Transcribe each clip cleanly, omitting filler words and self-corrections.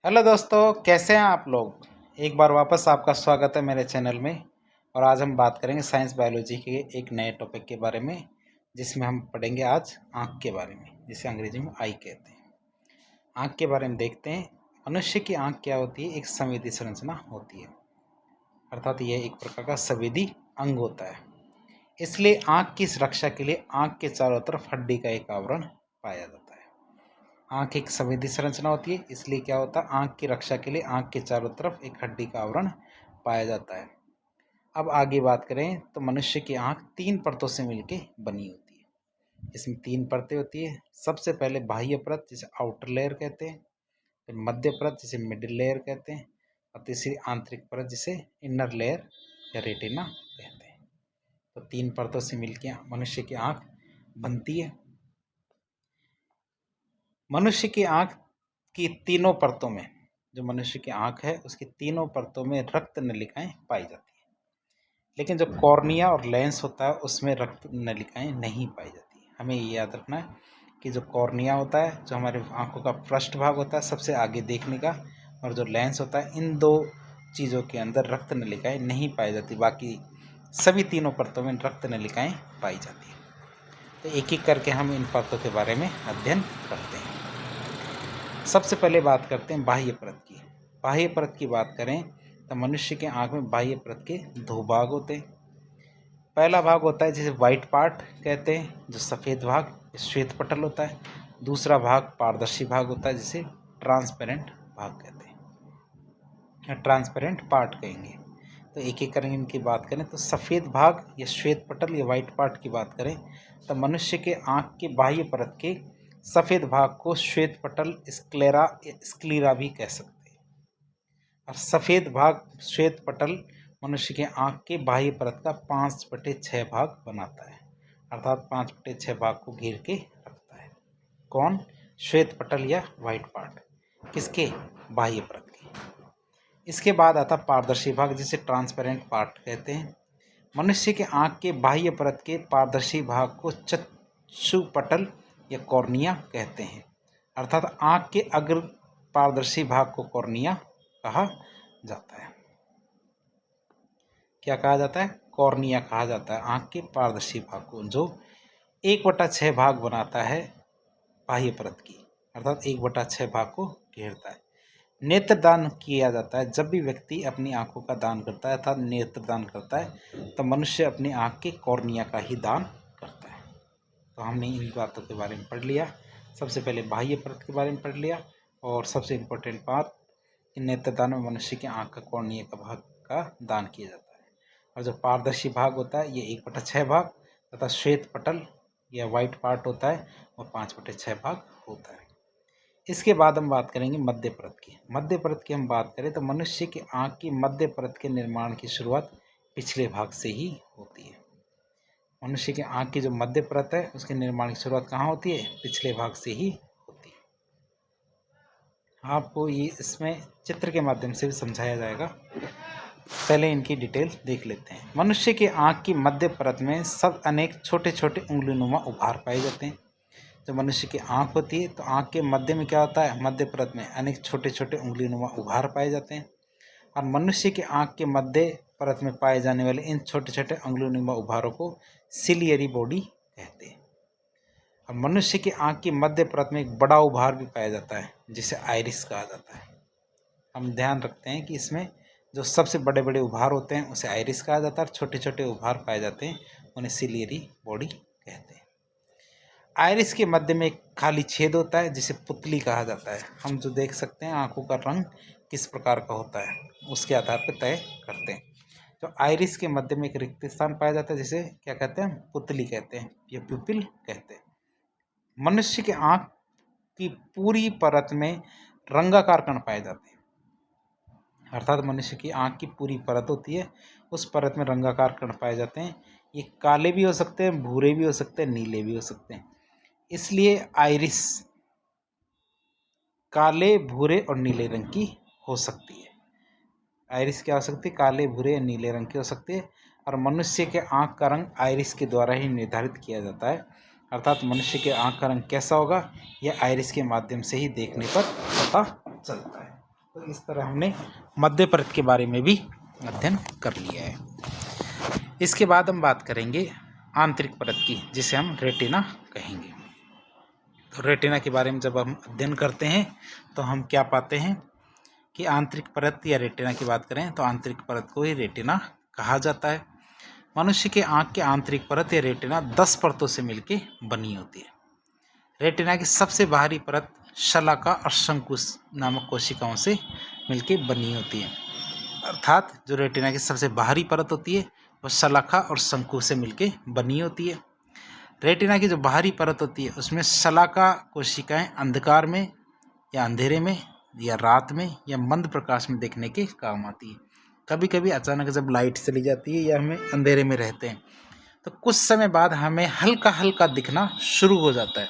Hello दोस्तों, कैसे हैं आप लोग। एक बार वापस आपका स्वागत है मेरे चैनल में। और आज हम बात करेंगे साइंस बायोलॉजी के एक नए टॉपिक के बारे में, जिसमें हम पढ़ेंगे आज आँख के बारे में, जिसे अंग्रेजी में आई कहते हैं। आँख के बारे में देखते हैं। मनुष्य की आँख क्या होती है? एक संवेदी संरचना होती है, अर्थात यह एक प्रकार का संवेदी अंग होता है। इसलिए आँख की सुरक्षा के लिए आँख के चारों तरफ हड्डी का एक आवरण पाया जाता है। आँख एक संवेदी संरचना होती है, इसलिए क्या होता है, आँख की रक्षा के लिए आँख के चारों तरफ एक हड्डी का आवरण पाया जाता है। अब आगे बात करें तो मनुष्य की आँख 3 परतों से मिलकर बनी होती है। इसमें 3 परतें होती है। सबसे पहले बाह्य परत, जिसे आउटर लेयर कहते हैं, फिर मध्य परत, जिसे मिडिल लेयर कहते हैं, और तीसरी आंतरिक परत, जिसे इनर लेयर या रेटिना कहते हैं। तो 3 परतों से मिलकर मनुष्य की आँख बनती है। मनुष्य की आँख की तीनों परतों में, जो मनुष्य की आँख है उसकी तीनों परतों में रक्त नलिकाएं पाई जाती हैं। लेकिन जो कॉर्निया और लेंस होता है उसमें रक्त नलिकाएं नहीं पाई जाती। हमें ये याद रखना है कि जो कॉर्निया होता है, जो हमारे आँखों का पृष्ठ भाग होता है सबसे आगे देखने का, और जो लेंस होता है, इन दो चीज़ों के अंदर रक्त नलिकाएँ नहीं पाई जाती। बाकी सभी तीनों परतों में रक्त नलिकाएँ पाई जाती हैं। तो एक एक करके हम इन परतों के बारे में अध्ययन करते हैं। सबसे पहले बात करते हैं बाह्य परत की। बाह्य परत की बात करें तो मनुष्य के आँख में बाह्य परत के 2 भाग होते हैं। पहला भाग होता है जिसे वाइट पार्ट कहते हैं, जो सफ़ेद भाग, श्वेत पटल होता है। दूसरा भाग पारदर्शी भाग होता है, जिसे ट्रांसपेरेंट भाग कहते हैं या ट्रांसपेरेंट पार्ट कहेंगे। तो एक एक करके इनकी बात करें तो सफ़ेद भाग या श्वेत पटल या वाइट पार्ट की बात करें तो मनुष्य के आँख के बाह्य परत के सफ़ेद भाग को श्वेत पटल, स्क्लेरा या स्क्लीरा भी कह सकते हैं। और सफ़ेद भाग, श्वेत पटल, मनुष्य के आँख के बाह्य परत का 5/6 भाग बनाता है, अर्थात 5/6 भाग को घेर के रखता है। कौन? श्वेत पटल या वाइट पार्ट, किसके? बाह्य परत के। इसके बाद आता पारदर्शी भाग, जिसे ट्रांसपेरेंट पार्ट कहते हैं। मनुष्य के आँख के बाह्य परत के पारदर्शी भाग को चक्षुपटल या कॉर्निया कहते हैं, अर्थात आँख के अग्र पारदर्शी भाग को कॉर्निया कहा जाता है। क्या कहा जाता है? कॉर्निया कहा जाता है आँख के पारदर्शी भाग को, जो 1/6 भाग बनाता है बाह्य परत की, अर्थात 1/6 भाग को घेरता है। नेत्रदान किया जाता है। जब भी व्यक्ति अपनी आंखों का दान करता है अर्थात नेत्रदान करता है, तो मनुष्य अपनी आंख के कॉर्निया का ही दान करता है। तो हमने इन बातों के बारे में पढ़ लिया। सबसे पहले बाह्य परत के बारे में पढ़ लिया, और सबसे इम्पोर्टेंट बात कि नेत्रदान में मनुष्य की आंख का कॉर्निया का भाग का दान किया जाता है। और जो पारदर्शी भाग होता है, ये 1/6 भाग, तथा श्वेत पटल या वाइट पार्ट होता है, वो 5/6 भाग होता है। इसके बाद हम बात करेंगे मध्य परत की। मध्य परत की हम बात करें तो मनुष्य की आँख की मध्य परत के निर्माण की शुरुआत पिछले भाग से ही होती है। मनुष्य की आँख की जो मध्य परत है उसके निर्माण की शुरुआत कहाँ होती है? पिछले भाग से ही होती है। आपको ये इसमें चित्र के माध्यम से भी समझाया जाएगा। पहले इनकी डिटेल देख लेते हैं। मनुष्य की आँख की मध्य परत में सब अनेक छोटे छोटे उंगलीनुमा उभार पाए जाते हैं। जब मनुष्य की आँख होती है तो आँख के मध्य में क्या होता है? मध्य परत में अनेक छोटे छोटे उंगलीनुमा उभार पाए जाते हैं। और मनुष्य की आँख के मध्य परत में पाए जाने वाले इन छोटे छोटे उंगलीनुमा उभारों को सिलियरी बॉडी कहते हैं। और मनुष्य की आँख की मध्य परत में एक बड़ा उभार भी पाया जाता है, जिसे आइरिस कहा जाता है। हम ध्यान रखते हैं कि इसमें जो सबसे बड़े बड़े उभार होते हैं उसे आइरिस कहा जाता है, और छोटे छोटे उभार पाए जाते हैं उन्हें सिलियरी बॉडी कहते हैं। आइरिस के मध्य में एक खाली छेद होता है, जिसे पुतली कहा जाता है। हम जो देख सकते हैं आंखों का रंग किस प्रकार का होता है उसके आधार पर तय करते हैं। तो आइरिस के मध्य में एक रिक्त स्थान पाया जाता है, जिसे क्या कहते हैं? पुतली कहते हैं या प्यूपिल कहते हैं। मनुष्य के आँख की पूरी परत में रंगाकार कण पाए जाते हैं, अर्थात मनुष्य की आँख की पूरी परत होती है, उस परत में रंगाकार कण पाए जाते हैं। ये काले भी हो सकते हैं, भूरे भी हो सकते हैं, नीले भी हो सकते हैं। इसलिए आइरिस काले, भूरे और नीले रंग की हो सकती है। आइरिस क्या हो सकती है? काले, भूरे और नीले रंग की हो सकती है। और मनुष्य के आँख का रंग आइरिस के द्वारा ही निर्धारित किया जाता है, अर्थात मनुष्य के आँख का रंग कैसा होगा यह आइरिस के माध्यम से ही देखने पर पता चलता है। तो इस तरह हमने मध्य परत के बारे में भी अध्ययन कर लिया है। इसके बाद हम बात करेंगे आंतरिक परत की, जिसे हम रेटिना कहेंगे। तो रेटिना के बारे में जब हम अध्ययन करते हैं तो हम क्या पाते हैं कि आंतरिक परत या रेटिना की बात करें तो आंतरिक परत को ही रेटिना कहा जाता है। मनुष्य के आँख के आंतरिक परत या रेटिना 10 परतों से मिलकर बनी होती है। रेटिना की सबसे बाहरी परत शलाका और शंकु नामक कोशिकाओं से मिलकर बनी होती है। अर्थात जो रेटिना की सबसे बाहरी परत होती है वह शलाका और शंकु से मिलकर बनी होती है। रेटिना की जो बाहरी परत होती है उसमें शलाका कोशिकाएं अंधकार में या अंधेरे में या रात में या मंद प्रकाश में देखने के काम आती है। कभी कभी अचानक जब लाइट चली जाती है या हमें अंधेरे में रहते हैं तो कुछ समय बाद हमें हल्का हल्का दिखना शुरू हो जाता है,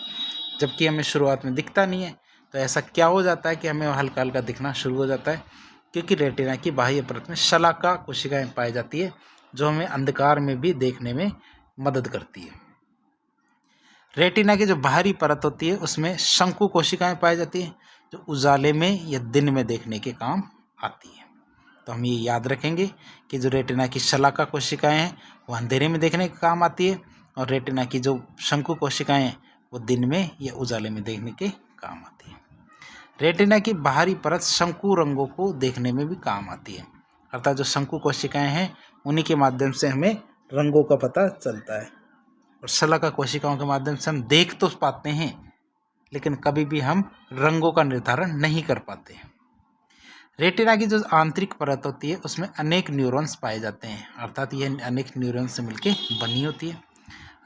जबकि हमें शुरुआत में दिखता नहीं है। तो ऐसा क्या हो जाता है कि हमें हल्का हल्का दिखना शुरू हो जाता है? क्योंकि रेटिना की बाह्य परत में शलाका कोशिकाएं पाई जाती है जो हमें अंधकार में भी देखने में मदद करती है। रेटिना की जो बाहरी परत होती है उसमें शंकु कोशिकाएं पाई जाती हैं जो उजाले में या दिन में देखने के काम आती है। तो हम ये याद रखेंगे कि जो रेटिना की शलाका कोशिकाएं हैं वो अंधेरे में देखने के काम आती है और रेटिना की जो शंकु कोशिकाएं हैं वो दिन में या उजाले में देखने के काम आती है। रेटिना की बाहरी परत शंकु रंगों को देखने में भी काम आती है। अर्थात जो शंकु कोशिकाएं हैं उन्हीं के माध्यम से हमें रंगों का पता चलता है और शलाका कोशिकाओं के माध्यम से हम देख तो पाते हैं लेकिन कभी भी हम रंगों का निर्धारण नहीं कर पाते। रेटिना की जो आंतरिक परत होती है उसमें अनेक न्यूरॉन्स पाए जाते हैं। अर्थात यह अनेक न्यूरॉन्स से मिलकर बनी होती है।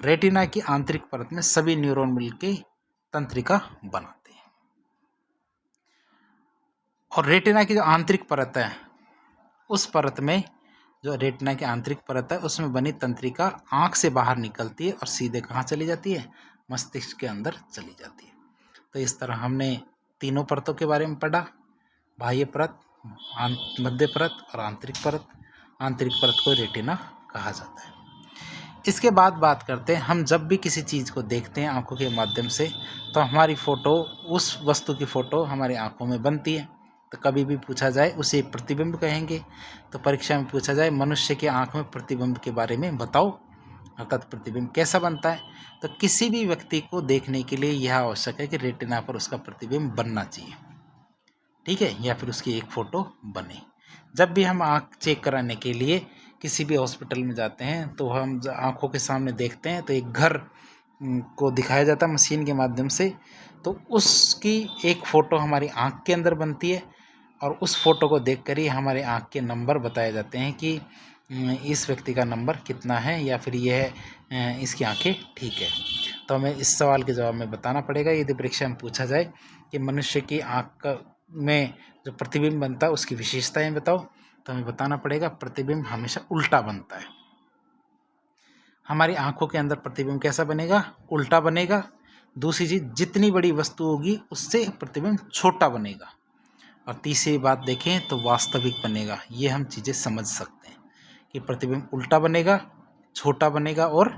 रेटिना की आंतरिक परत में सभी न्यूरॉन मिलकर तंत्रिका बनाते हैं। और रेटिना की जो आंतरिक परत है उस परत में जो रेटिना की आंतरिक परत है उसमें बनी तंत्रिका आँख से बाहर निकलती है और सीधे कहाँ चली जाती है? मस्तिष्क के अंदर चली जाती है। तो इस तरह हमने तीनों परतों के बारे में पढ़ा, बाह्य परत, मध्य परत और आंतरिक परत। आंतरिक परत को रेटिना कहा जाता है। इसके बाद बात करते हैं, हम जब भी किसी चीज़ को देखते हैं आँखों के माध्यम से तो हमारी फ़ोटो, उस वस्तु की फ़ोटो हमारी आँखों में बनती है। तो कभी भी पूछा जाए उसे प्रतिबिंब कहेंगे। तो परीक्षा में पूछा जाए मनुष्य की आँख में प्रतिबिंब के बारे में बताओ, अर्थात प्रतिबिंब कैसा बनता है, तो किसी भी व्यक्ति को देखने के लिए यह आवश्यक है कि रेटिना पर उसका प्रतिबिंब बनना चाहिए, ठीक है, या फिर उसकी एक फ़ोटो बने। जब भी हम आँख चेक कराने के लिए किसी भी हॉस्पिटल में जाते हैं तो हम आँखों के सामने देखते हैं तो एक घर को दिखाया जाता है मशीन के माध्यम से, तो उसकी एक फ़ोटो हमारी आँख के अंदर बनती है और उस फ़ोटो को देखकर ही हमारे आँख के नंबर बताए जाते हैं कि इस व्यक्ति का नंबर कितना है या फिर यह इसकी आँखें ठीक है। तो हमें इस सवाल के जवाब में बताना पड़ेगा। यदि परीक्षा में पूछा जाए कि मनुष्य की आँख में जो प्रतिबिंब बनता है उसकी विशेषताएं बताओ, तो हमें बताना पड़ेगा प्रतिबिंब हमेशा उल्टा बनता है। हमारी आँखों के अंदर प्रतिबिंब कैसा बनेगा? उल्टा बनेगा। दूसरी चीज़, जितनी बड़ी वस्तु होगी उससे प्रतिबिंब छोटा बनेगा। और तीसरी बात देखें तो वास्तविक बनेगा। ये हम चीज़ें समझ सकते हैं कि प्रतिबिंब उल्टा बनेगा, छोटा बनेगा और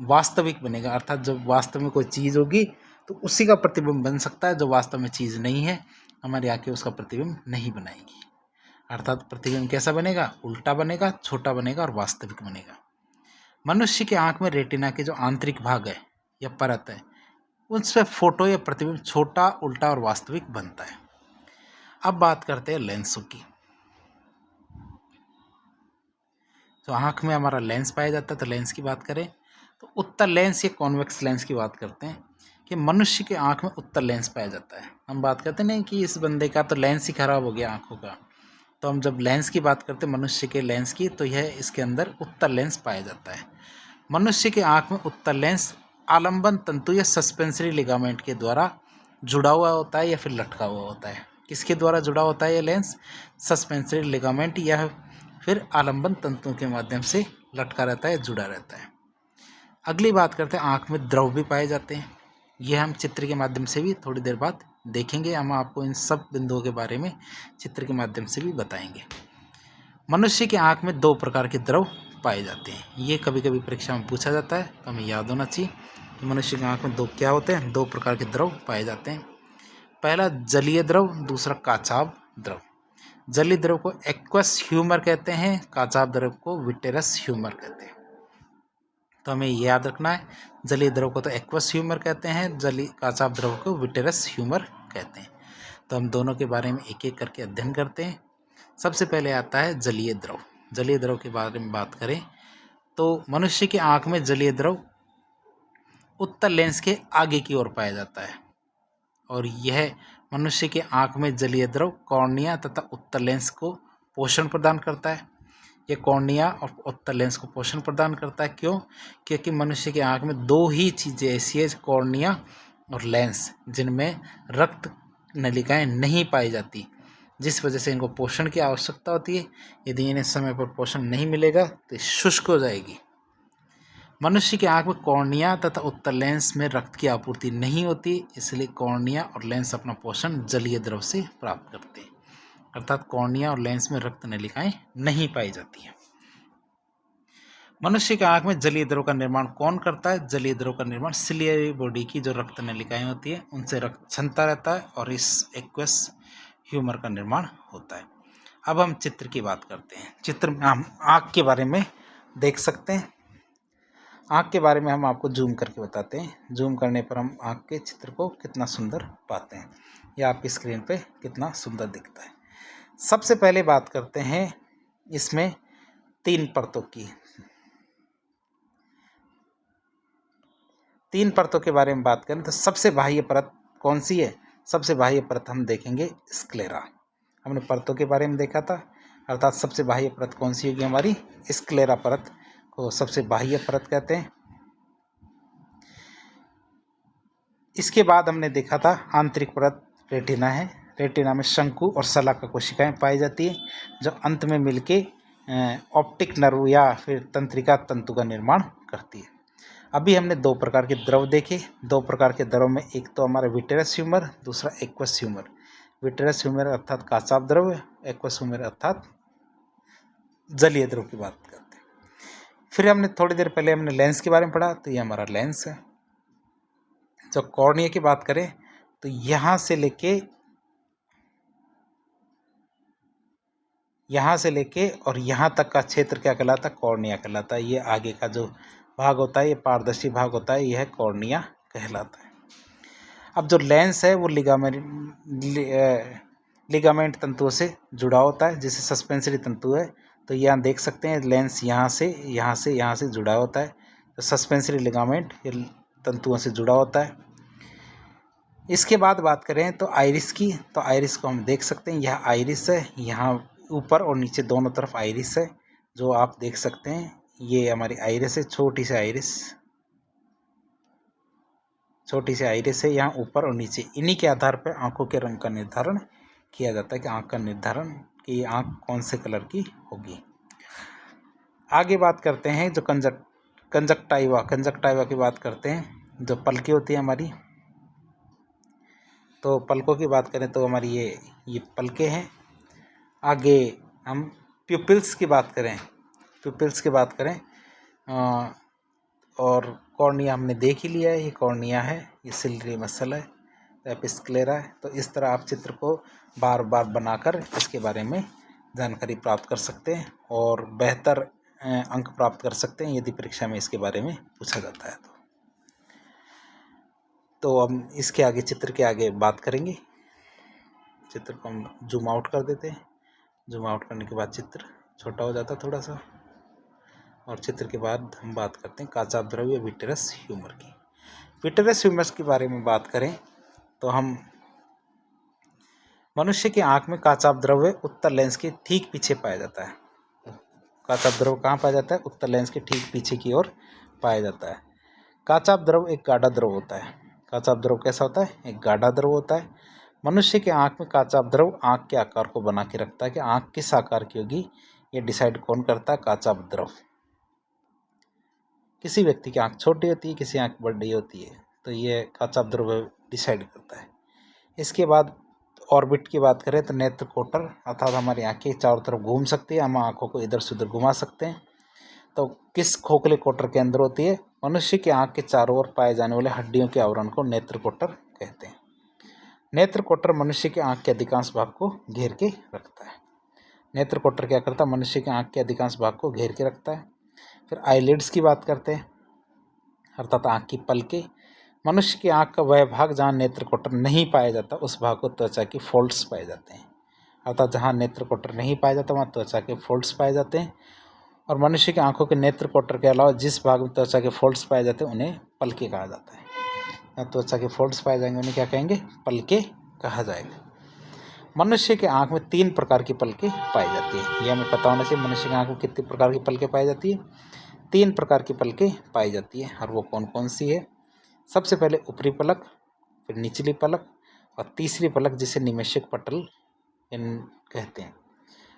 वास्तविक बनेगा। अर्थात जब वास्तव में कोई चीज़ होगी तो उसी का प्रतिबिंब बन सकता है, जो वास्तव में चीज़ नहीं है हमारी आँखें उसका प्रतिबिंब नहीं बनाएगी। अर्थात प्रतिबिंब कैसा बनेगा? उल्टा बनेगा, छोटा बनेगा और वास्तविक बनेगा। मनुष्य की आँख में रेटिना के जो आंतरिक भाग है या परत है उस पर फोटो या प्रतिबिंब छोटा, उल्टा और वास्तविक बनता है। अब बात करते हैं लेंसों की। तो आँख में हमारा लेंस पाया जाता है, तो लेंस की बात करें तो उत्तल लेंस या कॉन्वेक्स लेंस की बात करते हैं कि मनुष्य के आँख में उत्तल लेंस पाया जाता है। हम बात करते नहीं कि इस बंदे का तो लेंस ही खराब हो गया आँखों का, तो हम जब लेंस की बात करते हैं मनुष्य के लेंस की, तो यह इसके अंदर उत्तल लेंस पाया जाता है। मनुष्य के आँख में उत्तल लेंस आलंबन तंतु या सस्पेंसरी लिगामेंट के द्वारा जुड़ा हुआ होता है या फिर लटका हुआ होता है। किसके द्वारा जुड़ा होता है ये लेंस? सस्पेंसरी लिगामेंट या फिर आलंबन तंतुओं के माध्यम से लटका रहता है, जुड़ा रहता है। अगली बात करते हैं, आँख में द्रव भी पाए जाते हैं। यह हम चित्र के माध्यम से भी थोड़ी देर बाद देखेंगे। हम आपको इन सब बिंदुओं के बारे में चित्र के माध्यम से भी बताएंगे। मनुष्य की आँख में 2 प्रकार के द्रव पाए जाते हैं। ये कभी कभी परीक्षा में पूछा जाता है, तो हमें याद होना चाहिए कि मनुष्य की आँख में 2 क्या होते हैं? 2 प्रकार के द्रव पाए जाते हैं। पहला जलीय द्रव, दूसरा काचाभ द्रव। जलीय द्रव को एक्वस ह्यूमर कहते हैं, काचाभ द्रव को विटेरस ह्यूमर कहते हैं। तो हमें याद रखना है, जलीय द्रव को तो एक्वस ह्यूमर कहते हैं, काचाभ द्रव को विटेरस ह्यूमर कहते हैं। तो हम दोनों के बारे में एक एक करके अध्ययन करते हैं। सबसे पहले आता है जलीय द्रव। जलीय द्रव के बारे में बात करें तो मनुष्य की आंख में जलीय द्रव उत्तल लेंस के आगे की ओर पाया जाता है, और यह मनुष्य की आंख में जलीय द्रव कॉर्निया तथा उत्तल लेंस को पोषण प्रदान करता है। यह कॉर्निया और उत्तल लेंस को पोषण प्रदान करता है। क्यों? क्योंकि मनुष्य की आंख में दो ही चीज़ें ऐसी है, कॉर्निया और लेंस, जिनमें रक्त नलिकाएं नहीं पाई जाती, जिस वजह से इनको पोषण की आवश्यकता होती है। यदि इन्हें समय पर पोषण नहीं मिलेगा तो ये शुष्क हो जाएगी। मनुष्य की आंख में कॉर्निया तथा उत्तल लेंस में रक्त की आपूर्ति नहीं होती, इसलिए कॉर्निया और लेंस अपना पोषण जलीय द्रव से प्राप्त करते हैं। अर्थात कॉर्निया और लेंस में रक्त नलिकाएं नहीं पाई जाती हैं। मनुष्य की आंख में जलीय द्रव का निर्माण कौन करता है? जलीय द्रव का निर्माण सिलियरी बॉडी की जो रक्त नलिकाएं होती है उनसे रक्त क्षमता रहता है, और इस एक्वस ह्यूमर का निर्माण होता है। अब हम चित्र की बात करते हैं। चित्र में हम आंख के बारे में देख सकते हैं। आँख के बारे में हम आपको जूम करके बताते हैं। जूम करने पर हम आँख के चित्र को कितना सुंदर पाते हैं, या आपकी स्क्रीन पे कितना सुंदर दिखता है। सबसे पहले बात करते हैं इसमें 3 परतों की। 3 परतों के बारे में बात करें तो सबसे बाह्य परत कौन सी है? सबसे बाह्य परत हम देखेंगे स्क्लेरा। हमने परतों के बारे में देखा था, अर्थात सबसे बाह्य परत कौन सी होगी? हमारी स्क्लेरा परत को सबसे बाह्य परत कहते हैं। इसके बाद हमने देखा था आंतरिक परत रेटिना है। रेटिना में शंकु और शलाका कोशिकाएं पाई जाती है, जो अंत में मिलके ऑप्टिक नर्व या फिर तंत्रिका तंतु का निर्माण करती है। अभी हमने 2 प्रकार के द्रव देखे। 2 प्रकार के द्रव में एक तो हमारा विटेरस ह्यूमर, दूसरा एक्वस ह्यूमर। विटेरस ह्यूमर अर्थात काचाभ द्रव, एक्वस ह्यूमर अर्थात जलीय द्रव की बात करते हैं। फिर हमने थोड़ी देर पहले हमने लेंस के बारे में पढ़ा, तो ये हमारा लेंस है। जब कॉर्निया की बात करें तो यहाँ से लेके और यहाँ तक का क्षेत्र क्या कहलाता है? कॉर्निया कहलाता है। ये आगे का जो भाग होता है, ये पारदर्शी भाग होता है, यह कॉर्निया कहलाता है। अब जो लेंस है वो लिगामेंट तंतुओं से जुड़ा होता है, जिसे सस्पेंसरी तंतु है। तो यहाँ देख सकते हैं लेंस यहाँ से जुड़ा होता है। तो सस्पेंसरी लिगामेंट तंतुओं से जुड़ा होता है। इसके बाद बात करें तो आइरिस की, तो आइरिस को हम देख सकते हैं। यह आइरिस है, यहाँ ऊपर और नीचे दोनों तरफ आइरिस है, जो आप देख सकते हैं। ये हमारी आइरिस है, छोटी सी आइरिस है यहाँ ऊपर और नीचे। इन्हीं के आधार पर आंखों के रंग का निर्धारण किया जाता है, कि आंख का निर्धारण कि आंख कौन से कलर की होगी। आगे बात करते हैं जो कंजक्टाइवा की बात करते हैं, जो पलकें होती है हमारी। तो पलकों की बात करें तो हमारी ये पलकें हैं। आगे हम प्यूपिल्स की बात करें और कॉर्निया हमने देख ही लिया है। ये कॉर्निया है, ये सिलियरी मसल है, एपिस्क्लेरा है। तो इस तरह आप चित्र को बार बार बनाकर इसके बारे में जानकारी प्राप्त कर सकते हैं और बेहतर अंक प्राप्त कर सकते हैं, यदि परीक्षा में इसके बारे में पूछा जाता है तो हम इसके आगे चित्र के आगे बात करेंगे। चित्र को हम जूम आउट कर देते हैं। जूम आउट करने के बाद चित्र छोटा हो जाता है थोड़ा सा, और चित्र के बाद हम बात करते हैं काचाभ द्रव या विटेरस ह्यूमर की। विटेरस ह्यूमर के बारे में बात करें तो हम मनुष्य की आंख में काचाभ द्रव उत्तल लेंस के ठीक पीछे पाया जाता है। काचाभ द्रव कहाँ पाया जाता है? उत्तल लेंस के ठीक पीछे की ओर पाया जाता है। काचाभ द्रव एक गाढ़ा द्रव होता है। काचाभ द्रव कैसा होता है? एक गाढ़ा द्रव होता है। मनुष्य के आंख में काचाभ द्रव आंख के आकार को बना के रखता है, कि आंख किस आकार की होगी ये डिसाइड कौन करता है? काचाभ द्रव। किसी व्यक्ति की आंख छोटी होती है, किसी आंख बड़ी होती है, तो ये काचाभ द्रव डिसाइड करता है। इसके बाद ऑर्बिट की बात करें तो नेत्र कोटर, अर्थात हमारी आंखें चारों तरफ घूम सकती है, हम आंखों को इधर से उधर घुमा सकते हैं। तो किस खोखले कोटर के अंदर होती है? मनुष्य की आंख के चारों ओर पाए जाने वाले हड्डियों के आवरण को नेत्र कोटर कहते हैं। नेत्र कोटर मनुष्य की आंख के अधिकांश भाग को घेर के रखता है। नेत्र कोटर क्या करता है, मनुष्य की आँख के अधिकांश भाग को घेर के रखता है। फिर आईलिड्स की बात करते हैं, अर्थात आँख की पलकें। मनुष्य की आँख का वह भाग जहाँ नेत्र कोटर नहीं पाया जाता उस भाग को त्वचा की फोल्ड्स पाए जाते हैं। अर्थात जहाँ नेत्र कोटर नहीं पाया जाता वहाँ त्वचा के फोल्ड्स पाए जाते हैं। और मनुष्य की आंखों के नेत्र कोटर के अलावा जिस भाग में त्वचा के फोल्ड्स पाए जाते हैं उन्हें पलके कहा जाता है। त्वचा के फोल्ड्स पाए जाएंगे उन्हें क्या कहेंगे, पलके कहा जाएगा। मनुष्य के आंख में 3 प्रकार की पलके पाई जाती है। यह हमें पता होना चाहिए, मनुष्य की आंख में कितनी प्रकार की पलके पाई जाती है। 3 प्रकार की पलके पाई जाती है। और वो कौन कौन सी है? सबसे पहले ऊपरी पलक, फिर निचली पलक और तीसरी पलक जिसे निमेषक पटल कहते हैं।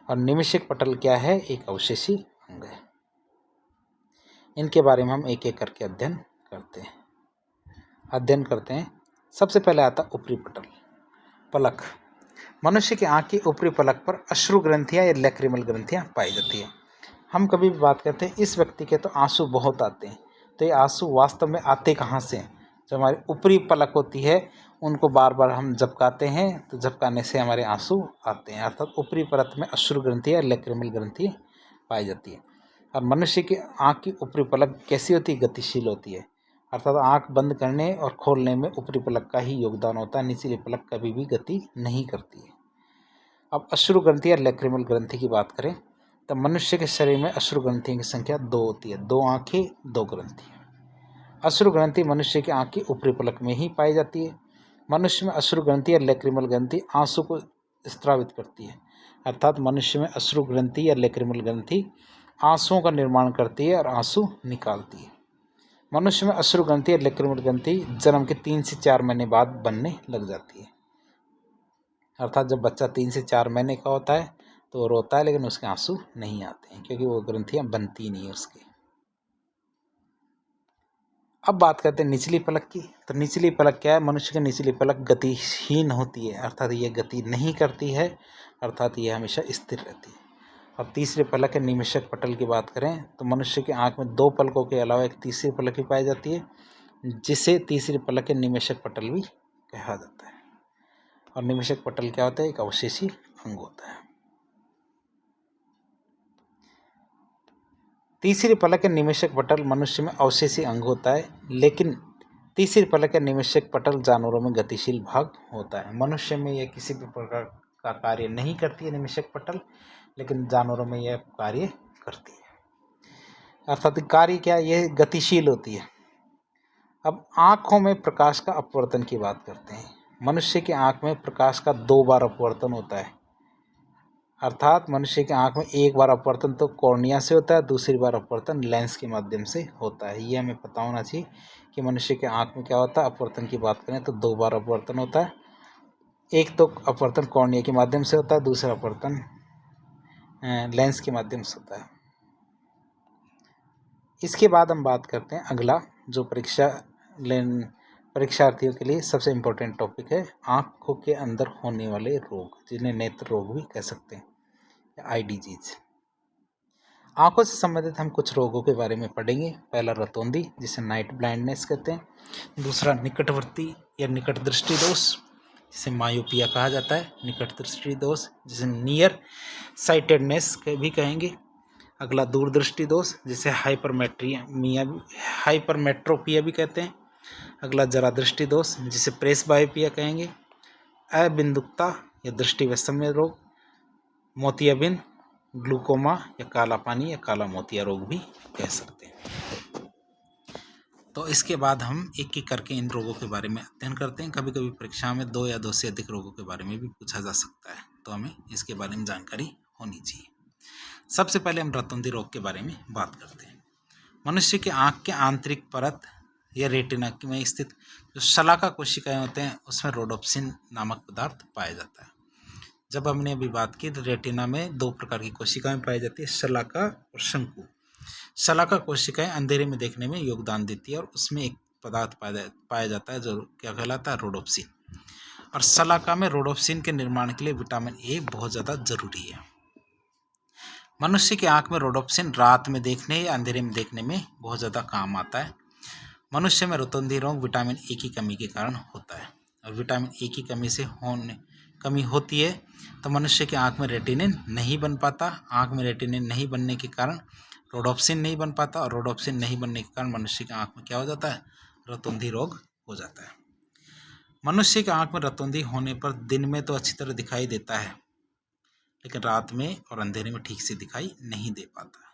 और निमेषक पटल क्या है? एक अवशेषी अंग है। इनके बारे में हम एक एक करके अध्ययन करते हैं। सबसे पहले आता ऊपरी पटल पलक। मनुष्य की आंख की ऊपरी पलक पर अश्रु ग्रंथियां या लैक्रिमल ग्रंथियां पाई जाती है। हम कभी भी बात करते हैं इस व्यक्ति के तो आंसू बहुत आते हैं, तो ये आंसू वास्तव में आते कहाँ से हैं? जो हमारी ऊपरी पलक होती है उनको बार बार हम झपकाते हैं तो झपकाने से हमारे आंसू आते हैं। अर्थात ऊपरी परत में अश्रु ग्रंथि या लैक्रिमल ग्रंथि पाई जाती है। और मनुष्य की आँख की ऊपरी पलक कैसी होती है? गतिशील होती है। अर्थात आँख बंद करने और खोलने में ऊपरी पलक का ही योगदान होता है, निचली पलक कभी भी गति नहीं करती है। अब अश्रु ग्रंथि या लैक्रिमल ग्रंथि की बात करें तो मनुष्य के शरीर में अश्रु ग्रंथियों की संख्या 2 होती है। 2 आँखें 2 ग्रंथि। अश्रु ग्रंथि मनुष्य की आँख की ऊपरी पलक में ही पाई जाती है। मनुष्य में अश्रु ग्रंथि या लैक्रिमल ग्रंथि आंसू को स्रावित करती है। अर्थात मनुष्य में अश्रु ग्रंथि या लैक्रिमल ग्रंथि आंसुओं का निर्माण करती है और आंसू निकालती है। मनुष्य में अश्रु ग्रंथि या लैक्रिमल ग्रंथि जन्म के 3 से 4 महीने बाद बनने लग जाती है। अर्थात जब बच्चा 3 से 4 महीने का होता है तो वो रोता है लेकिन उसके आंसू नहीं आते हैं क्योंकि वो ग्रंथियां बनती नहीं है उसकी। अब बात करते हैं निचली पलक की। तो निचली पलक क्या है? मनुष्य की निचली पलक गतिहीन होती है, अर्थात ये गति नहीं करती है, अर्थात ये हमेशा स्थिर रहती है। और तीसरी पलक है निमेषक पटल की बात करें तो मनुष्य की आंख में 2 पलकों के अलावा एक तीसरी पलक भी पाई जाती है जिसे तीसरी पलक के निमेषक पटल भी कहा जाता है। और निमेषक पटल क्या होता है? एक अवशेषी अंग होता है। तीसरी पलक के निमेषक पटल मनुष्य में अवशेषी अंग होता है, लेकिन तीसरी पलक के निमेषक पटल जानवरों में गतिशील भाग होता है। मनुष्य में यह किसी भी प्रकार का कार्य नहीं करती है निमेषक पटल, लेकिन जानवरों में यह कार्य करती है। अर्थात कार्य क्या? यह गतिशील होती है। अब आँखों में प्रकाश का अपवर्तन की बात करते हैं। मनुष्य की आँख में प्रकाश का 2 बार अपवर्तन होता है। अर्थात मनुष्य की आंख में एक बार अपवर्तन तो कॉर्निया से होता है, दूसरी बार अपवर्तन लेंस के माध्यम से होता है। ये हमें पता होना चाहिए कि मनुष्य के आंख में क्या होता है। अपवर्तन की बात करें तो 2 बार अपवर्तन होता है। एक तो अपवर्तन कॉर्निया के माध्यम से होता है, दूसरा अपवर्तन लेंस के माध्यम से होता है। इसके बाद हम बात करते हैं अगला जो परीक्षार्थियों के लिए सबसे इम्पोर्टेंट टॉपिक है, आँखों के अंदर होने वाले रोग, जिन्हें नेत्र रोग भी कह सकते हैं, आई डिजीज। आँखों से संबंधित हम कुछ रोगों के बारे में पढ़ेंगे। पहला रतौंधी जिसे नाइट ब्लाइंडनेस कहते हैं, दूसरा निकटवर्ती या निकट दृष्टि दोष जिसे मायोपिया कहा जाता है, निकट दृष्टि दोष जिसे नियर साइटेडनेस भी कहेंगे। अगला दूरदृष्टि दोष जिसे हाइपरमेट्रोपिया भी कहते हैं। अगला जरा दृष्टि दोष जिसे प्रेसबायोपिया कहेंगे। अबिंदुकता या दृष्टि वैषम्य रोग, मोतियाबिंद, ग्लूकोमा या काला पानी या काला मोतिया रोग भी कह सकते हैं। तो इसके बाद हम एक एक करके इन रोगों के बारे में अध्ययन करते हैं। कभी कभी परीक्षा में 2 या 2 से अधिक रोगों के बारे में भी पूछा जा सकता है, तो हमें इसके बारे में जानकारी होनी चाहिए। सबसे पहले हम रतौंधी रोग के बारे में बात करते हैं। मनुष्य के आँख के आंतरिक परत या रेटिना में स्थित जो शलाका कोशिकाएं होते हैं उसमें रोडोप्सिन नामक पदार्थ पाया जाता है। जब हमने अभी बात की तो रेटिना में 2 प्रकार की कोशिकाएं पाई जाती है, शलाका और शंकु। शलाका कोशिकाएं अंधेरे में देखने में योगदान देती है और उसमें एक पदार्थ पाया जाता है जो क्या कहलाता है? रोडोप्सिन। और शलाका में रोडोप्सिन के निर्माण के लिए विटामिन ए बहुत ज़्यादा जरूरी है। मनुष्य की आंख में रोडोप्सिन रात में देखने या अंधेरे में देखने में बहुत ज़्यादा काम आता है। मनुष्य में रतौंधी रोग विटामिन ए की कमी के कारण होता है और विटामिन ए की कमी से कमी होती है तो मनुष्य की आँख में रेटिनिन नहीं बन पाता। आँख में रेटिनिन नहीं बनने के कारण रोडोप्सिन नहीं बन पाता, और रोडोप्सिन नहीं बनने के कारण मनुष्य की आँख में क्या हो जाता है, रतौंधी रोग हो जाता है। मनुष्य की आँख में रतौंधी होने पर दिन में तो अच्छी तरह दिखाई देता है, लेकिन रात में और अंधेरे में ठीक से दिखाई नहीं दे पाता।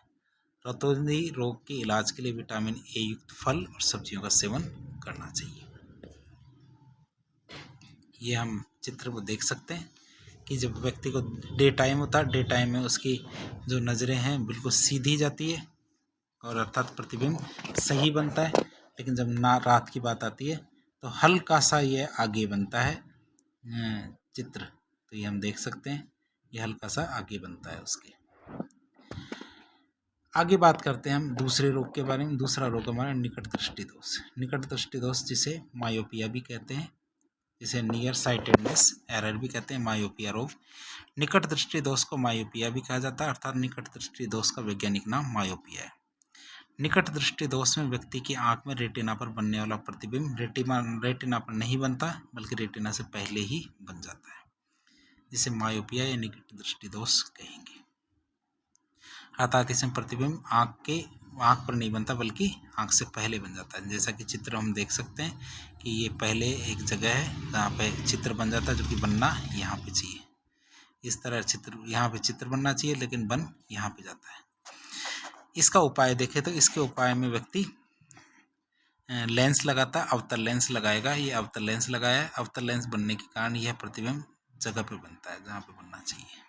रतौंधी रोग के इलाज के लिए विटामिन ए युक्त फल और सब्जियों का सेवन करना चाहिए। ये हम चित्र को देख सकते हैं कि जब व्यक्ति को डे टाइम होता है, डे टाइम में उसकी जो नज़रें हैं बिल्कुल सीधी जाती है और अर्थात प्रतिबिंब सही बनता है, लेकिन जब ना रात की बात आती है तो हल्का सा ये आगे बनता है चित्र। तो ये हम देख सकते हैं, ये हल्का सा आगे बनता है उसके। आगे बात करते हैं हम दूसरे रोग के बारे में। दूसरा रोग हमारा निकट दृष्टि दोष। निकट दृष्टि दोष जिसे मायोपिया भी कहते हैं, जिसे नियर साइटेडनेस एरर भी कहते हैं, मायोपिया रोग। निकट दृष्टि दोष को मायोपिया भी कहा जाता है, अर्थात निकट दृष्टि दोष का वैज्ञानिक नाम मायोपिया है। निकट दृष्टि दोष में व्यक्ति की आंख में रेटिना पर बनने वाला प्रतिबिंब रेटिना पर नहीं बनता, बल्कि रेटिना से पहले ही बन जाता है, जिसे मायोपिया या निकट दृष्टि दोष कहेंगे। अर्थात इसमें प्रतिबिंब आंख पर नहीं बनता, बल्कि आंख से पहले बन जाता है। जैसा कि चित्र हम देख सकते हैं कि ये पहले एक जगह है जहाँ पे चित्र बन जाता है, जो कि बनना यहाँ पे चाहिए। इस तरह चित्र यहाँ पे चित्र बनना चाहिए, लेकिन बन यहाँ पे जाता है। इसका उपाय देखें तो इसके उपाय में व्यक्ति लेंस लगाता है, अवतल लेंस लगाएगा। ये अवतल लेंस लगाया है, अवतल लेंस बनने के कारण यह प्रतिबिंब जगह पे बनता है जहाँ पे बनना चाहिए।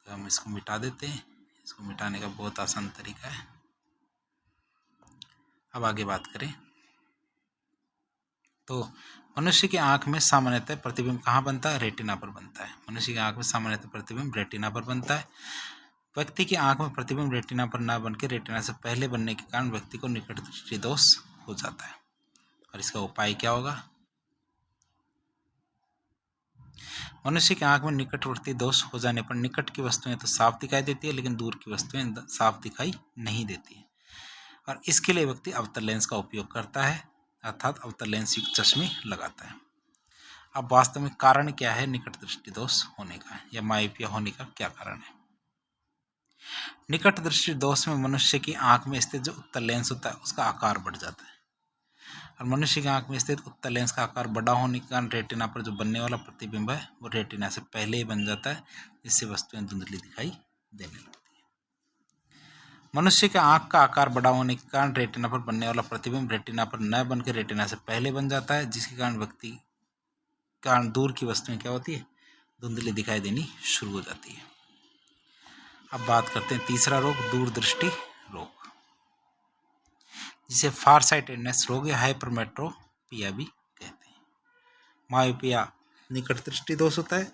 तो हम इसको मिटा देते हैं। इसको मिटाने का बहुत आसान तरीका है। अब आगे बात करें तो मनुष्य की आंख में सामान्यतः प्रतिबिंब कहाँ बनता है, रेटिना पर बनता है। मनुष्य की आंख में सामान्यतः प्रतिबिंब रेटिना पर बनता है। व्यक्ति की आंख में प्रतिबिंब रेटिना पर ना बनकर रेटिना से पहले बनने के कारण व्यक्ति को निकट दृष्टि दोष हो जाता है। और इसका उपाय क्या होगा? मनुष्य की आंख में निकटवर्ती दोष हो जाने पर निकट की वस्तुएं तो साफ दिखाई देती है, लेकिन दूर की वस्तुएं साफ दिखाई नहीं देती है, और इसके लिए व्यक्ति अवतल लेंस का उपयोग करता है, अर्थात अवतल लेंस युक्त चश्मे लगाता है। अब वास्तव में कारण क्या है निकट दृष्टि दोष होने का, या मायोपिया होने का क्या कारण है? निकट दृष्टि दोष में मनुष्य की आंख में स्थित जो उत्तल लेंस होता है उसका आकार बढ़ जाता है, और मनुष्य की आंख में स्थित उत्तल लेंस का आकार बड़ा होने के कारण रेटिना पर जो बनने वाला प्रतिबिंब है वो रेटिना से पहले ही बन जाता है, जिससे वस्तुएं धुंधली दिखाई देने लगती है। मनुष्य के आंख का आकार बड़ा होने के कारण रेटिना पर बनने वाला प्रतिबिंब रेटिना पर न बनकर रेटिना से पहले बन जाता है, जिसके कारण दूर की वस्तुएं क्या होती है, धुंधली दिखाई देनी शुरू हो जाती है। अब बात करते हैं तीसरा रोग, दूरदृष्टि रोग, जिसे फार साइटेडनेस रोग या हाइपरमेट्रोपिया भी कहते हैं। मायोपिया निकट दृष्टि दोष होता है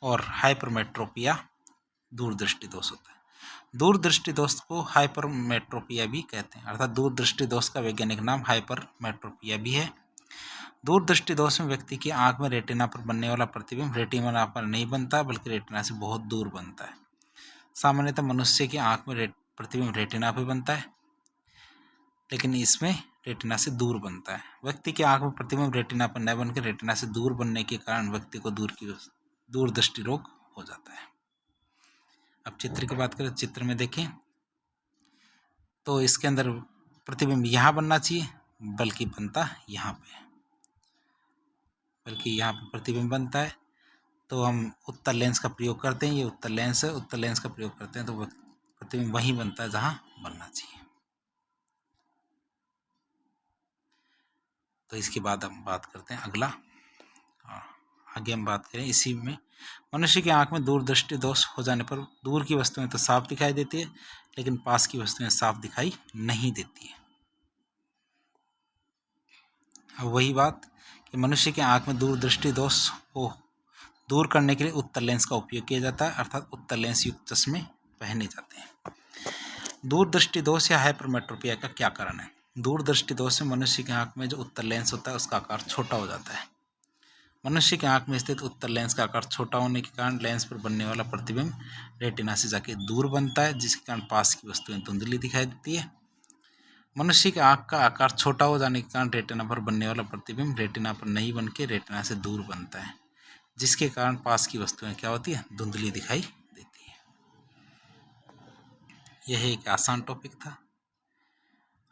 और हाइपरमेट्रोपिया दूरदृष्टि दोष होता है। दूरदृष्टि दोष को हाइपरमेट्रोपिया भी कहते हैं, अर्थात दूरदृष्टि दोष का वैज्ञानिक नाम हाइपरमेट्रोपिया भी है। दूरदृष्टि दोष में व्यक्ति की आंख में रेटिना पर बनने वाला प्रतिबिंब रेटिना पर नहीं बनता, बल्कि रेटिना से बहुत दूर बनता है। सामान्यतः मनुष्य की आंख में प्रतिबिंब रेटिना पर बनता है, लेकिन इसमें रेटिना से दूर बनता है। व्यक्ति की आंख में प्रतिबिंब रेटिना पर न बनकर रेटिना से दूर बनने के कारण व्यक्ति को दूरदृष्टि रोग हो जाता है। अब चित्र की बात करें, चित्र में देखें तो इसके अंदर प्रतिबिंब यहाँ बनना चाहिए, बल्कि बनता यहाँ पे प्रतिबिंब बनता है। तो हम उत्तल लेंस का प्रयोग करते हैं, ये उत्तल लेंस है, उत्तल लेंस का प्रयोग करते हैं तो प्रतिबिंब वहीं बनता है जहाँ बनना चाहिए। तो इसके बाद हम बात करते हैं अगला। आगे हम बात करें इसी में, मनुष्य की आंख में दूरदृष्टि दोष हो जाने पर दूर की वस्तुएं तो साफ दिखाई देती है, लेकिन पास की वस्तुएं साफ दिखाई नहीं देती है। अब वही बात कि मनुष्य की आंख में दूरदृष्टि दोष को दूर करने के लिए उत्तल लेंस का उपयोग किया जाता है, अर्थात उत्तल लेंस युक्त चश्मे पहने जाते हैं। दूरदृष्टि दोष या हाइपरमेट्रोपिया का क्या कारण है? दूरदृष्टि दोष में मनुष्य की आंख में जो उत्तल लेंस होता है उसका आकार छोटा हो जाता है। मनुष्य की आंख में स्थित उत्तल लेंस का आकार छोटा होने के कारण लेंस पर बनने वाला प्रतिबिंब रेटिना से जाके दूर बनता है, जिसके कारण पास की वस्तुएं धुंधली दिखाई देती है। मनुष्य की आँख का आकार छोटा हो जाने के कारण रेटिना पर बनने वाला प्रतिबिंब रेटिना पर नहीं बन के रेटिना से दूर बनता है, जिसके कारण पास की वस्तुएं क्या होती है, धुंधली दिखाई देती है। यह एक आसान टॉपिक था।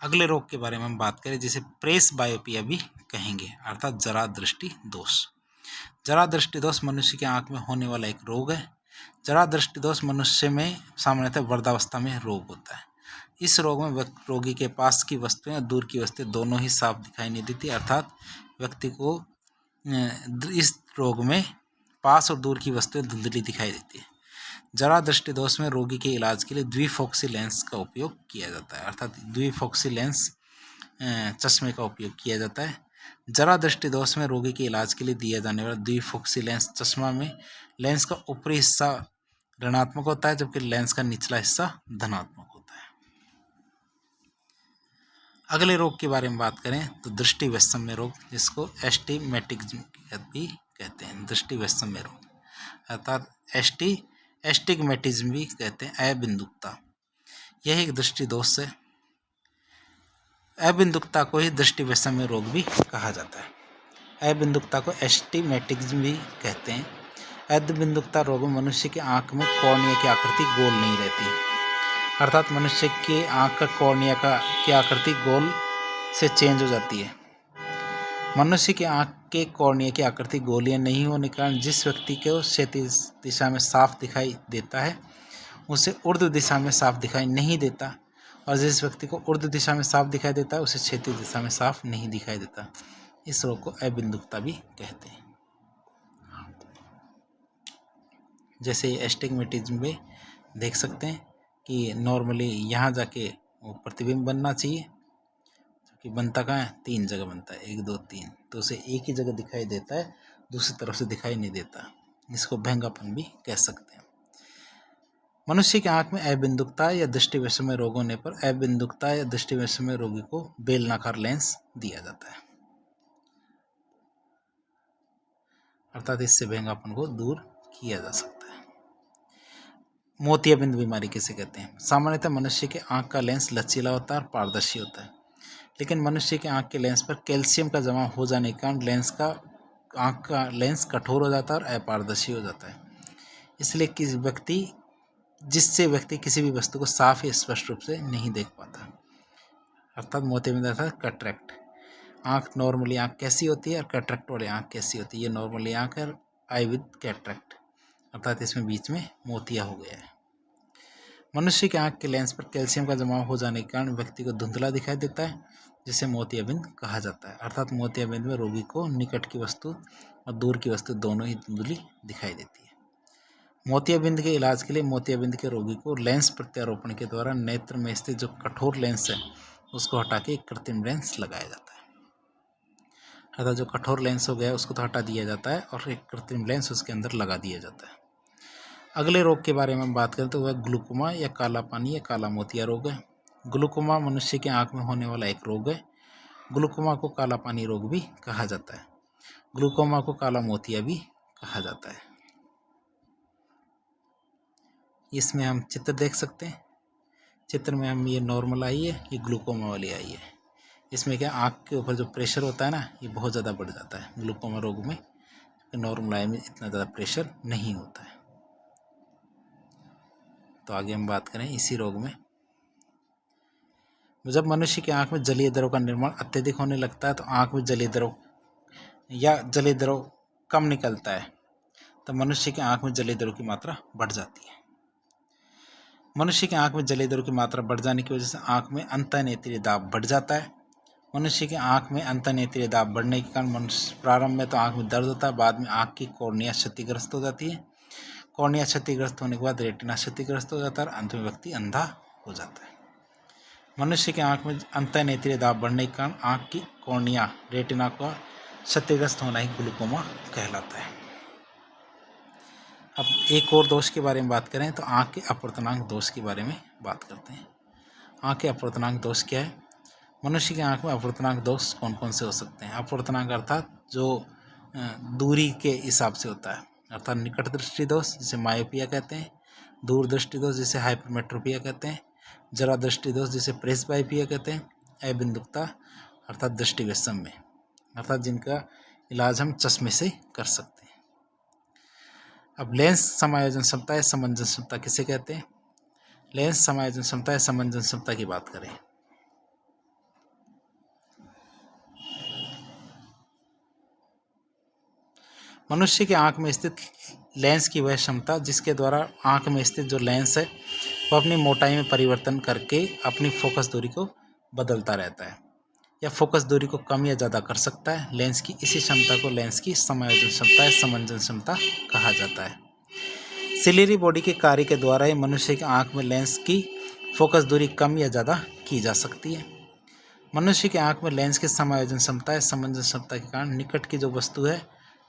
अगले रोग के बारे में हम बात करें जिसे प्रेस बायोपिया भी कहेंगे, अर्थात जरा दृष्टि दोष। जरा दृष्टि दोष मनुष्य की आंख में होने वाला एक रोग है। जरा दृष्टि दोष मनुष्य में सामान्यतः वृद्धावस्था में रोग होता है। इस रोग में रोगी के पास की वस्तुएं और दूर की वस्तुएं दोनों ही साफ दिखाई नहीं देती, अर्थात व्यक्ति को इस रोग में पास और दूर की वस्तुएं धुंधली दिखाई देती है। जरा दृष्टि दोष में रोगी के इलाज के लिए द्विफोक्सी लेंस का उपयोग किया जाता है, अर्थात द्विफोक्सी लेंस चश्मे का उपयोग किया जाता है। जरा दृष्टि दोष में रोगी के इलाज के लिए दिया जाने वाला द्विफोक्सी लेंस चश्मा में लेंस का ऊपरी हिस्सा ऋणात्मक होता है, जबकि लेंस का निचला हिस्सा धनात्मक होता है। अगले रोग के बारे में बात करें तो दृष्टि वैषम्य रोग, जिसको एस्टिग्मेटिज्म भी कहते हैं। दृष्टि वैषम्य रोग अर्थात एस्टिग्मेटिज्म भी कहते हैं अबिंदुकता। यह एक दृष्टि दोष है। अबिंदुकता को ही दृष्टि वैषम्य रोग भी कहा जाता है। अबिंदुकता को एस्टिग्मेटिज्म भी कहते हैं। अबिंदुकता रोग में मनुष्य की आंख में कॉर्निया की आकृति गोल नहीं रहती, अर्थात मनुष्य की आंख का कॉर्निया की आकृति गोल से चेंज हो जाती है। मनुष्य की आंख के कॉर्निया की आकृति गोलीय नहीं होने के कारण जिस व्यक्ति को क्षैतिज दिशा में साफ दिखाई देता है उसे ऊर्ध्व दिशा में साफ दिखाई नहीं देता, और जिस व्यक्ति को ऊर्ध्व दिशा में साफ दिखाई देता है उसे क्षैतिज दिशा में साफ नहीं दिखाई देता। इस रोग को अबिंदुकता भी कहते हैं। जैसे एस्टिग्मेटिज्म में देख सकते हैं कि नॉर्मली यहाँ जाके वो प्रतिबिंब बनना चाहिए, कि बनता कहाँ है, 3 जगह बनता है, 1 2 3, तो उसे एक ही जगह दिखाई देता है, दूसरी तरफ से दिखाई नहीं देता। इसको भंगापन भी कह सकते हैं। मनुष्य की आंख में अबिंदुकता या दृष्टि वैषम्य रोग होने पर अबिंदुकता या दृष्टि वैषम्य रोगी को बेलनाकार लेंस दिया जाता है, अर्थात इससे भंगापन को दूर किया जा सकता है। मोतियाबिंद बीमारी किसे कहते हैं? सामान्यतः मनुष्य के आंख का लेंस लचीला होता है और पारदर्शी होता है, लेकिन मनुष्य के आंख के लेंस पर कैल्शियम का जमा हो जाने के कारण आंख का लेंस कठोर हो जाता है और अपारदर्शी हो जाता है। इसलिए जिससे व्यक्ति किसी भी वस्तु को साफ या स्पष्ट रूप से नहीं देख पाता, अर्थात मोतियाबिंद अर्थात कैटरेक्ट। आंख नॉर्मली आंख कैसी होती है और कैटरेक्ट वाली आंख कैसी होती है? ये नॉर्मली आंख है, आई विद कैटरेक्ट, अर्थात इसमें बीच में मोतिया हो गया है। मनुष्य के आंख के लेंस पर कैल्शियम का जमाव हो जाने के कारण व्यक्ति को धुंधला दिखाई देता है, जिसे मोतियाबिंद कहा जाता है, अर्थात मोतियाबिंद में रोगी को निकट की वस्तु और दूर की वस्तु दोनों ही धुंधली दिखाई देती है। मोतियाबिंद के इलाज के लिए मोतियाबिंद के रोगी को लेंस प्रत्यारोपण के द्वारा नेत्र में स्थित जो कठोर लेंस है उसको हटा के एक कृत्रिम लेंस लगाया जाता है, अर्थात जो कठोर लेंस हो गया उसको तो हटा दिया जाता है और एक कृत्रिम लेंस उसके अंदर लगा दिया जाता है। अगले रोग के बारे में बात करें तो वह ग्लूकोमा या काला पानी या काला मोतिया रोग है। ग्लूकोमा मनुष्य की आंख में होने वाला एक रोग है। ग्लूकोमा को काला पानी रोग भी कहा जाता है। ग्लूकोमा को काला मोतिया भी कहा जाता है। इसमें हम चित्र देख सकते हैं। चित्र में हम ये नॉर्मल आई है, ये ग्लूकोमा वाली आई है। इसमें क्या आंख के ऊपर जो प्रेशर होता है ना, ये बहुत ज़्यादा बढ़ जाता है ग्लूकोमा रोग में। नॉर्मल आई में इतना ज़्यादा प्रेशर नहीं होता है। तो आगे हम बात करें इसी रोग में। जब मनुष्य की आंख में जलीय द्रव का निर्माण अत्यधिक होने लगता है तो आंख में जलीय द्रव कम निकलता है, तो मनुष्य की आंख में जलीय द्रव की मात्रा बढ़ जाती है। मनुष्य की आंख में जलीय द्रव की मात्रा बढ़ जाने की वजह से आंख में अंतःनेत्रीय दाब बढ़ जाता है। मनुष्य की आंख में अंतःनेत्रीय दाब बढ़ने के कारण मनुष्य प्रारंभ में तो आंख में दर्द होता है, बाद में आंख की कॉर्निया क्षतिग्रस्त हो जाती है। कॉर्निया क्षतिग्रस्त होने के बाद रेटिना क्षतिग्रस्त हो जाता है और अंत में व्यक्ति अंधा हो जाता है। मनुष्य की आंख में अंतःनेत्रीय दाब बढ़ने के कारण आंख की कॉर्निया रेटिना का क्षतिग्रस्त होना ही ग्लूकोमा कहलाता है। अब एक और दोष के बारे में बात करें तो आंख के अपवर्तनांक दोष के बारे में बात करते हैं। आंख के अपवर्तनांक दोष क्या है? मनुष्य की आंख में अपवर्तनांक दोष कौन कौन से हो सकते हैं? अपवर्तनांक अर्थात जो दूरी के हिसाब से होता है, अर्थात निकट दृष्टि दोष जिसे मायोपिया कहते हैं, दूर दृष्टि दोष जिसे हाइपरमेट्रोपिया कहते हैं, जरा दृष्टि दोष जिसे प्रेस बायोपिया कहते हैं, अबिंदुकता अर्थात दृष्टि वैषम्य, अर्थात जिनका इलाज हम चश्मे से कर सकते हैं। अब लेंस समायोजन क्षमता या समंजन क्षमता किसे कहते हैं? लेंस समायोजन क्षमता या समंजन क्षमता की बात करें, मनुष्य की आंख में स्थित लेंस की वह क्षमता जिसके द्वारा आंख में स्थित जो लेंस है वो अपनी मोटाई में परिवर्तन करके अपनी फोकस दूरी को बदलता रहता है या फोकस दूरी को कम या ज़्यादा कर सकता है। लेंस की इसी क्षमता को लेंस की समायोजन क्षमता या समंजन क्षमता कहा जाता है। सिलेरी बॉडी के कार्य के द्वारा ही मनुष्य की आंख में लेंस की फोकस दूरी कम या ज़्यादा की जा सकती है। मनुष्य की आंख में लेंस की समायोजन क्षमता या समंजन क्षमता के कारण निकट की जो वस्तु है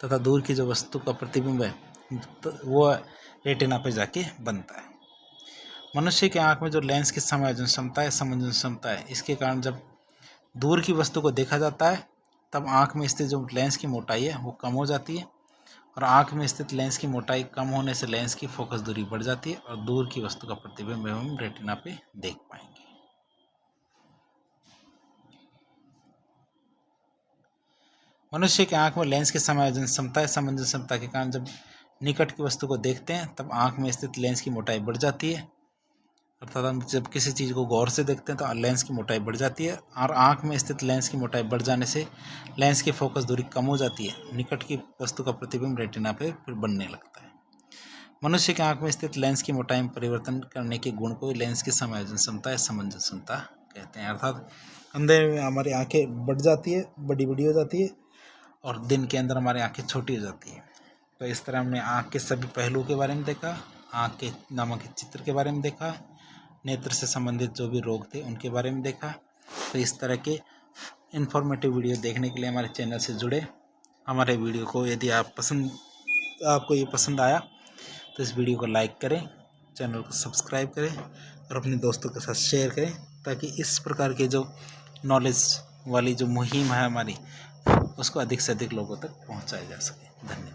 तथा दूर की जो वस्तु का प्रतिबिंब है तो वो रेटिना पर जाके बनता है। मनुष्य की आंख में जो लेंस की समायोजन क्षमता है समंजन क्षमता है, इसके कारण जब दूर की वस्तु को देखा जाता है तब आंख में स्थित जो लेंस की मोटाई है वो कम हो जाती है और आंख में स्थित लेंस की मोटाई कम होने से लेंस की फोकस दूरी बढ़ जाती है और दूर की वस्तु का प्रतिबिंब हम रेटिना पे देख पाएंगे। मनुष्य की आंख में लेंस की समायोजन क्षमता या समंजन क्षमता के कारण जब निकट की वस्तु को देखते हैं तब आंख में स्थित लेंस की मोटाई बढ़ जाती है, अर्थात हम जब किसी चीज़ को गौर से देखते हैं तो लेंस की मोटाई बढ़ जाती है और आंख में स्थित लेंस की मोटाई बढ़ जाने से लेंस की फोकस दूरी कम हो जाती है। निकट की वस्तु का प्रतिबिंब रेटिना पे फिर बनने लगता है। मनुष्य की आंख में स्थित लेंस की मोटाई में परिवर्तन करने के गुण को लेंस की समायोजन क्षमता या समंजन क्षमता कहते हैं। अर्थात अंधेरे में हमारी आंखें बढ़ जाती है, बड़ी बड़ी हो जाती है और दिन के अंदर हमारी आंखें छोटी हो जाती है। तो इस तरह हमने आंख के सभी पहलुओं के बारे में देखा, आंख के नामक चित्र के बारे में देखा, नेत्र से संबंधित जो भी रोग थे उनके बारे में देखा। तो इस तरह के इन्फॉर्मेटिव वीडियो देखने के लिए हमारे चैनल से जुड़े। हमारे वीडियो को यदि आपको ये पसंद आया तो इस वीडियो को लाइक करें, चैनल को सब्सक्राइब करें और अपने दोस्तों के साथ शेयर करें ताकि इस प्रकार के जो नॉलेज वाली जो मुहिम है हमारी उसको अधिक से अधिक लोगों तक पहुंचाया जा सके। धन्यवाद।